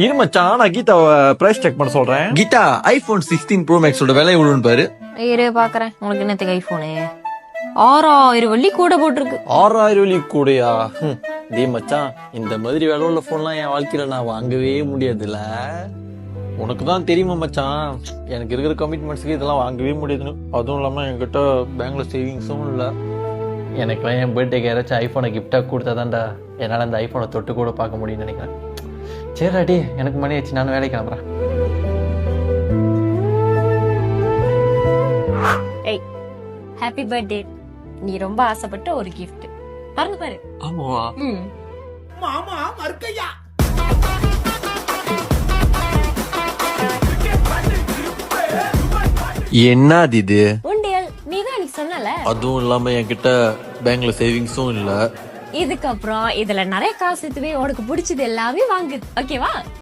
இரு மச்சான், நான் கீதா பிரைஸ் செக் பண்ண சொல்றேன். கீதா, iPhone 16 Pro Max ஓட விலை எவ்வளவுன்னு பாரு. இரு பாக்குறேன். உனக்கு என்னத்துக்கு ஐபோனு? 6000 வெள்ளி கூட போட்டிருக்கு. 6000 வெள்ளி கூடயா? டேய் மச்சான், இந்த மாதிரி விலை உள்ள போன்லாம் என் வாழ்க்கையில நான் வாங்கவே முடியாதுல்ல. உனக்கு தான் தெரியுமா மச்சான், எனக்கு இருக்கிற கமிட்மெண்ட்ஸ்க்கு இதெல்லாம் வாங்கவே முடியாதுன்னு. அதுவும் இல்லாம என்கிட்ட பேங்க்ல சேவிங்ஸும் இல்லை. எனக்குலாம் என் பர்த்டேக்கு யாராச்சும் ஐஃபோனை கிஃப்டாக கொடுத்தாதான்டா என்னால் அந்த ஐஃபோனை தொட்டு கூட பார்க்க முடியும்னு நினைக்கிறேன். சரிடாடி, எனக்கு மணி ஆச்சு, நான் வேலைக்கு கிளம்புறேன். ஏய், ஹாப்பி பர்த்டே. நீ ரொம்ப ஆசைப்பட்ட ஒரு கிஃப்ட் பாருங்க பாரு. ஆமாவா? மாமா மறுக்கையா என்னது இது? உண்டியல். நீ தான் எனக்கு சொன்னல. அதுவும் இல்லாம என்கிட்ட பேங்க்ல சேவிங்ஸும் இல்ல. இதுக்கப்புறம் இதுல நிறைய காசு எடுத்து உனக்கு பிடிச்சது எல்லாமே வாங்கு, ஓகேவா?